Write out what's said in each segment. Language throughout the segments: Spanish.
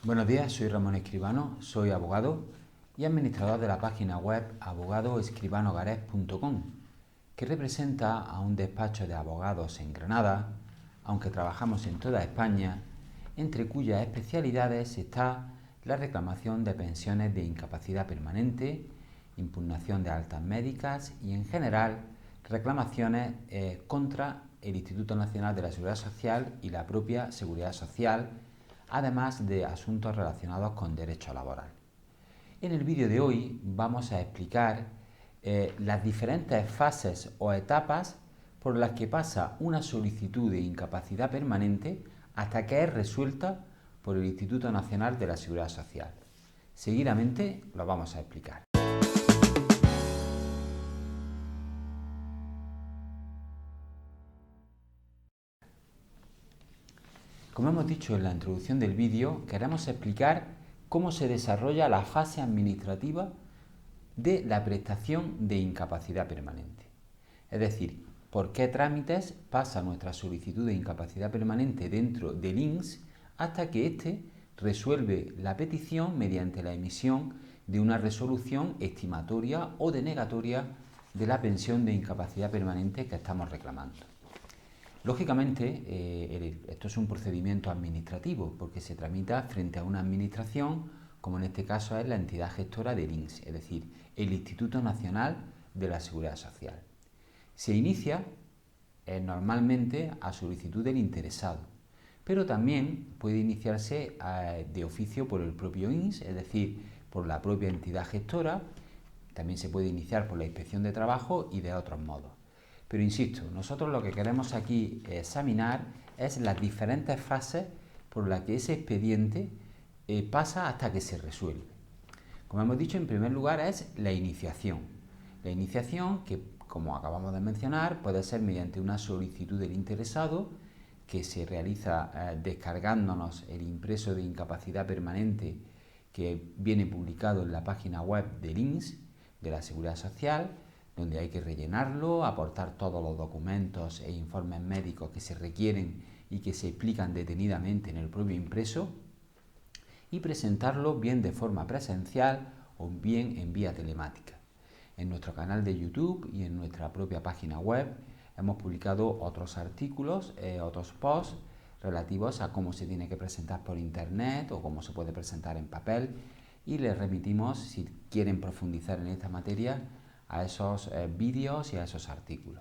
Buenos días, soy Ramón Escribano, soy abogado y administrador de la página web abogadoescribanogares.com, que representa a un despacho de abogados en Granada, aunque trabajamos en toda España, entre cuyas especialidades está la reclamación de pensiones de incapacidad permanente, impugnación de altas médicas y, en general, reclamaciones contra el Instituto Nacional de la Seguridad Social y la propia Seguridad Social, además de asuntos relacionados con derecho laboral. En el vídeo de hoy vamos a explicar las diferentes fases o etapas por las que pasa una solicitud de incapacidad permanente hasta que es resuelta por el Instituto Nacional de la Seguridad Social. Seguidamente lo vamos a explicar. Como hemos dicho en la introducción del vídeo, queremos explicar cómo se desarrolla la fase administrativa de la prestación de incapacidad permanente. Es decir, por qué trámites pasa nuestra solicitud de incapacidad permanente dentro del INS hasta que éste resuelve la petición mediante la emisión de una resolución estimatoria o denegatoria de la pensión de incapacidad permanente que estamos reclamando. Lógicamente, esto es un procedimiento administrativo porque se tramita frente a una administración, como en este caso es la entidad gestora del INS, es decir, el Instituto Nacional de la Seguridad Social. Se inicia normalmente a solicitud del interesado, pero también puede iniciarse de oficio por el propio INS, es decir, por la propia entidad gestora. También se puede iniciar por la Inspección de Trabajo y de otros modos. Pero insisto, nosotros lo que queremos aquí examinar es las diferentes fases por las que ese expediente pasa hasta que se resuelve. Como hemos dicho, en primer lugar es la iniciación. La iniciación, que como acabamos de mencionar, puede ser mediante una solicitud del interesado que se realiza descargándonos el impreso de incapacidad permanente que viene publicado en la página web del INS, de la Seguridad Social, donde hay que rellenarlo, aportar todos los documentos e informes médicos que se requieren y que se explican detenidamente en el propio impreso, y presentarlo bien de forma presencial o bien en vía telemática. En nuestro canal de YouTube y en nuestra propia página web hemos publicado otros artículos, otros posts relativos a cómo se tiene que presentar por internet o cómo se puede presentar en papel, y les remitimos, si quieren profundizar en esta materia, a esos vídeos y a esos artículos.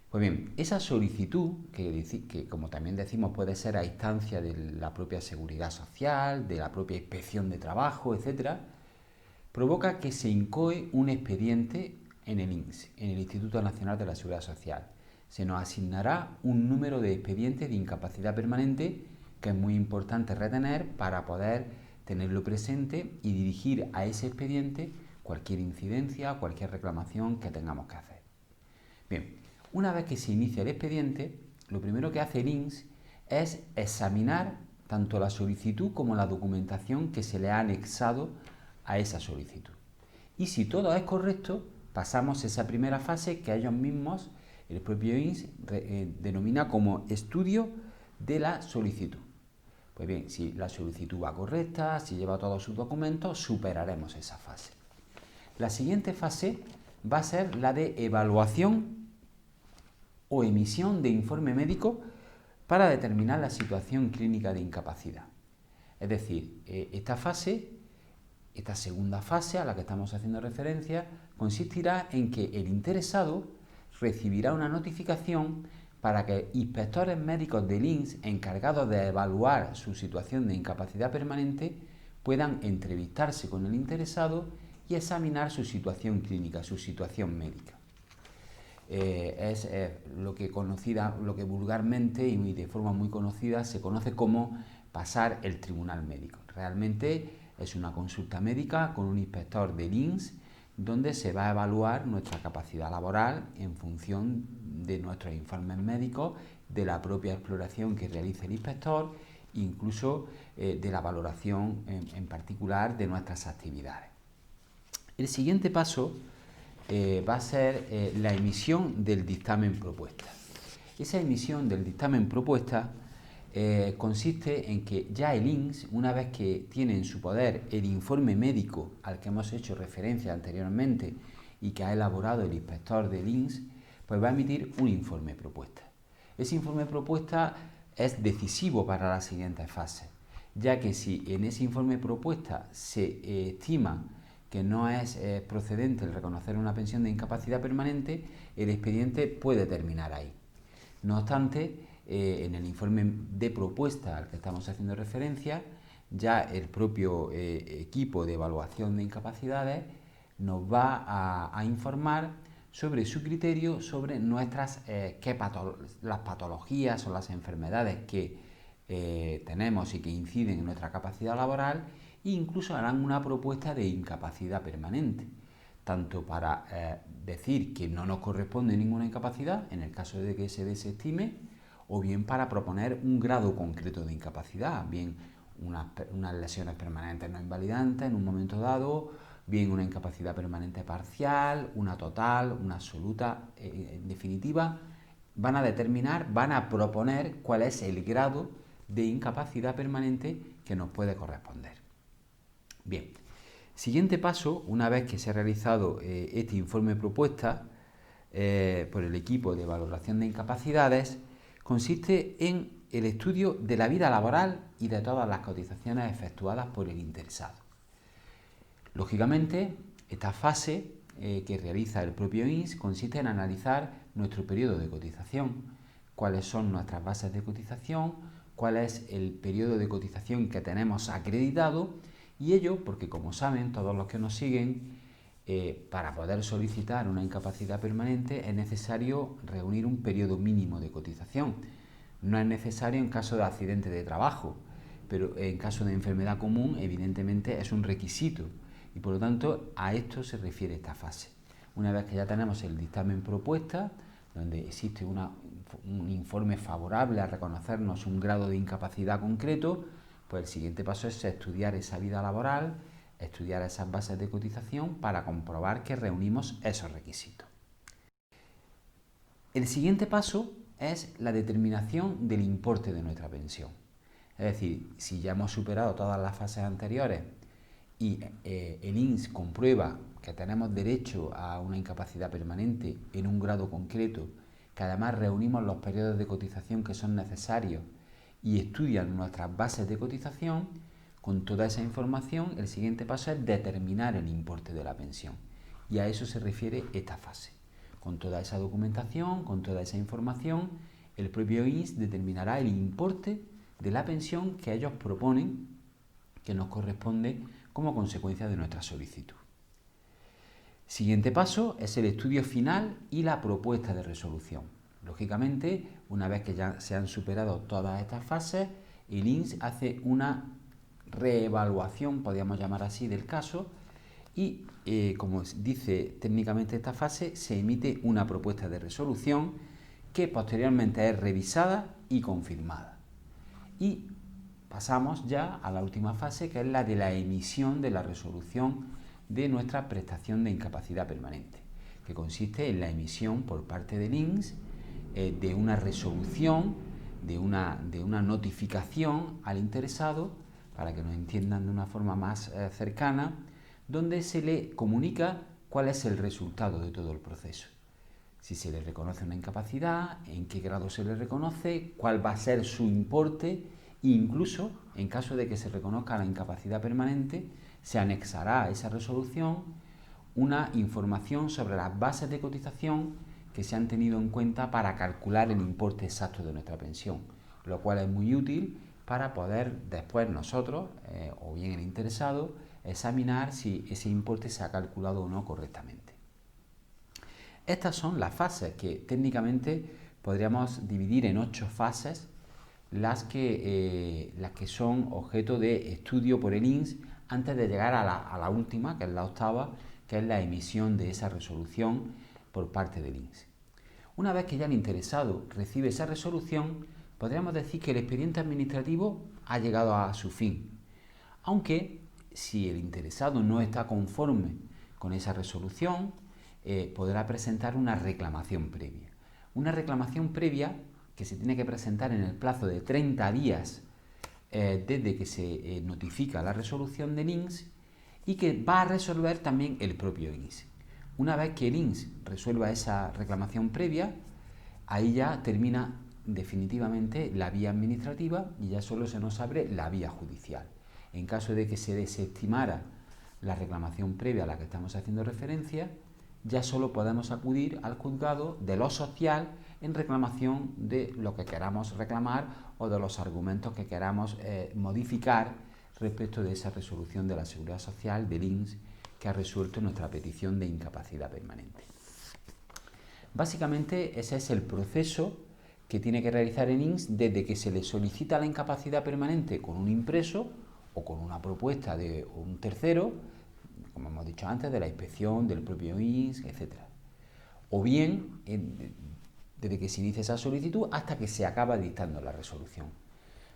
Pues bien, esa solicitud, que como también decimos puede ser a instancia de la propia Seguridad Social, de la propia Inspección de Trabajo, etc., provoca que se incoe un expediente en el INS, en el Instituto Nacional de la Seguridad Social. Se nos asignará un número de expedientes de incapacidad permanente que es muy importante retener para poder tenerlo presente y dirigir a ese expediente cualquier incidencia, cualquier reclamación que tengamos que hacer. Bien, una vez que se inicia el expediente, lo primero que hace el INS es examinar tanto la solicitud como la documentación que se le ha anexado a esa solicitud. Y si todo es correcto, pasamos esa primera fase que ellos mismos, el propio INS, denomina como estudio de la solicitud. Pues bien, si la solicitud va correcta, si lleva todos sus documentos, superaremos esa fase. La siguiente fase va a ser la de evaluación o emisión de informe médico para determinar la situación clínica de incapacidad. Es decir, esta segunda fase a la que estamos haciendo referencia, consistirá en que el interesado recibirá una notificación para que inspectores médicos del INS encargados de evaluar su situación de incapacidad permanente puedan entrevistarse con el interesado y examinar su situación clínica, su situación médica. Es lo que vulgarmente y de forma muy conocida se conoce como pasar el tribunal médico. Realmente es una consulta médica con un inspector del INS donde se va a evaluar nuestra capacidad laboral en función de nuestros informes médicos, de la propia exploración que realice el inspector, incluso de la valoración en particular de nuestras actividades. El siguiente paso va a ser la emisión del dictamen propuesta. Esa emisión del dictamen propuesta consiste en que ya el INS, una vez que tiene en su poder el informe médico al que hemos hecho referencia anteriormente y que ha elaborado el inspector del INS, pues va a emitir un informe propuesta. Ese informe propuesta es decisivo para las siguientes fases, ya que si en ese informe propuesta se estima que no es procedente el reconocer una pensión de incapacidad permanente, el expediente puede terminar ahí. No obstante, en el informe de propuesta al que estamos haciendo referencia, ya el propio equipo de evaluación de incapacidades nos va a informar sobre su criterio, sobre nuestras las patologías o las enfermedades que tenemos y que inciden en nuestra capacidad laboral, e incluso harán una propuesta de incapacidad permanente, tanto para decir que no nos corresponde ninguna incapacidad en el caso de que se desestime, o bien para proponer un grado concreto de incapacidad, bien unas lesiones permanentes no invalidantes en un momento dado, bien una incapacidad permanente parcial, una total, una absoluta. En definitiva, van a proponer cuál es el grado de incapacidad permanente que nos puede corresponder. Bien, siguiente paso, una vez que se ha realizado este informe propuesta por el equipo de valoración de incapacidades, consiste en el estudio de la vida laboral y de todas las cotizaciones efectuadas por el interesado. Lógicamente, esta fase que realiza el propio INS consiste en analizar nuestro periodo de cotización, cuáles son nuestras bases de cotización, cuál es el periodo de cotización que tenemos acreditado, y ello porque, como saben todos los que nos siguen, para poder solicitar una incapacidad permanente es necesario reunir un periodo mínimo de cotización. No es necesario en caso de accidente de trabajo, pero en caso de enfermedad común evidentemente es un requisito y por lo tanto a esto se refiere esta fase. Una vez que ya tenemos el dictamen propuesta, donde existe un informe favorable a reconocernos un grado de incapacidad concreto, pues el siguiente paso es estudiar esa vida laboral, estudiar esas bases de cotización para comprobar que reunimos esos requisitos. El siguiente paso es la determinación del importe de nuestra pensión. Es decir, si ya hemos superado todas las fases anteriores y el INS comprueba que tenemos derecho a una incapacidad permanente en un grado concreto, que además reunimos los periodos de cotización que son necesarios y estudian nuestras bases de cotización, con toda esa información el siguiente paso es determinar el importe de la pensión. Y a eso se refiere esta fase. Con toda esa documentación, con toda esa información, el propio INS determinará el importe de la pensión que ellos proponen que nos corresponde como consecuencia de nuestra solicitud. Siguiente paso es el estudio final y la propuesta de resolución. Lógicamente, una vez que ya se han superado todas estas fases, el INS hace una reevaluación, podríamos llamar así, del caso y, como dice técnicamente esta fase, se emite una propuesta de resolución que posteriormente es revisada y confirmada. Y pasamos ya a la última fase, que es la de la emisión de la resolución de nuestra prestación de incapacidad permanente, que consiste en la emisión por parte del INS de una resolución, de una notificación al interesado, para que nos entiendan de una forma más cercana, donde se le comunica cuál es el resultado de todo el proceso. Si se le reconoce una incapacidad, en qué grado se le reconoce, cuál va a ser su importe, e incluso, en caso de que se reconozca la incapacidad permanente, se anexará a esa resolución una información sobre las bases de cotización que se han tenido en cuenta para calcular el importe exacto de nuestra pensión, lo cual es muy útil para poder después nosotros, o bien el interesado, examinar si ese importe se ha calculado o no correctamente. Estas son las fases que técnicamente podríamos dividir en 8 fases, las que son objeto de estudio por el INS antes de llegar a la última, que es la octava, que es la emisión de esa resolución por parte del INS. Una vez que ya el interesado recibe esa resolución, podríamos decir que el expediente administrativo ha llegado a su fin, aunque si el interesado no está conforme con esa resolución, podrá presentar una reclamación previa. Una reclamación previa que se tiene que presentar en el plazo de 30 días desde que se notifica la resolución del INS y que va a resolver también el propio INS. Una vez que el INS resuelva esa reclamación previa, ahí ya termina definitivamente la vía administrativa y ya solo se nos abre la vía judicial. En caso de que se desestimara la reclamación previa a la que estamos haciendo referencia, ya solo podemos acudir al juzgado de lo social en reclamación de lo que queramos reclamar o de los argumentos que queramos modificar respecto de esa resolución de la Seguridad Social del INS que ha resuelto nuestra petición de incapacidad permanente. Básicamente ese es el proceso que tiene que realizar el INS desde que se le solicita la incapacidad permanente con un impreso o con una propuesta de un tercero, como hemos dicho antes, de la inspección, del propio INS, etc. O bien, desde que se inicia esa solicitud hasta que se acaba dictando la resolución.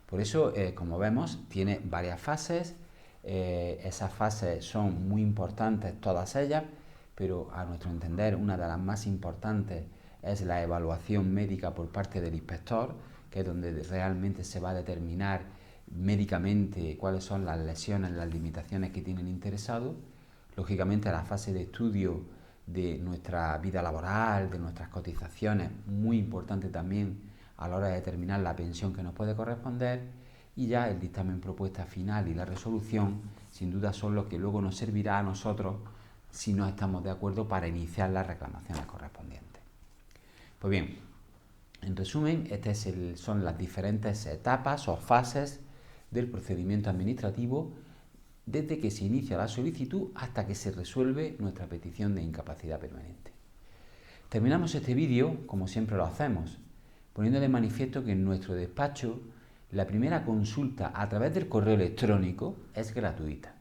Por eso, como vemos, tiene varias fases. Esas fases son muy importantes todas ellas, pero a nuestro entender una de las más importantes es la evaluación médica por parte del inspector, que es donde realmente se va a determinar médicamente cuáles son las lesiones, las limitaciones que tiene el interesado. Lógicamente la fase de estudio de nuestra vida laboral, de nuestras cotizaciones, muy importante también a la hora de determinar la pensión que nos puede corresponder, y ya el dictamen propuesta final y la resolución sin duda son los que luego nos servirá a nosotros si no estamos de acuerdo para iniciar las reclamaciones correspondientes. Pues bien, en resumen, estas son las diferentes etapas o fases del procedimiento administrativo desde que se inicia la solicitud hasta que se resuelve nuestra petición de incapacidad permanente. Terminamos este vídeo, como siempre lo hacemos, poniendo de manifiesto que en nuestro despacho la primera consulta a través del correo electrónico es gratuita.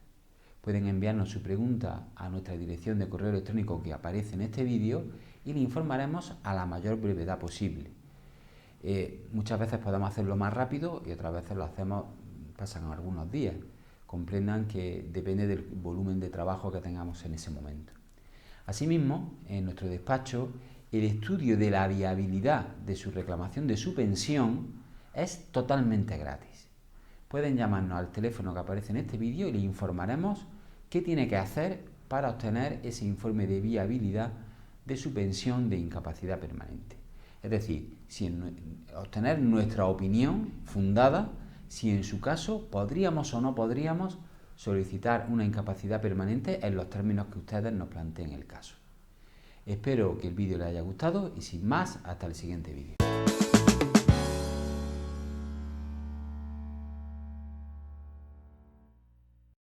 Pueden enviarnos su pregunta a nuestra dirección de correo electrónico que aparece en este vídeo y le informaremos a la mayor brevedad posible. Muchas veces podemos hacerlo más rápido y otras veces lo hacemos, pasan algunos días. Comprendan que depende del volumen de trabajo que tengamos en ese momento. Asimismo, en nuestro despacho, el estudio de la viabilidad de su reclamación de su pensión es totalmente gratis. Pueden llamarnos al teléfono que aparece en este vídeo y les informaremos qué tiene que hacer para obtener ese informe de viabilidad de su pensión de incapacidad permanente. Es decir, obtener nuestra opinión fundada si en su caso podríamos o no podríamos solicitar una incapacidad permanente en los términos que ustedes nos planteen el caso. Espero que el vídeo les haya gustado y sin más, hasta el siguiente vídeo.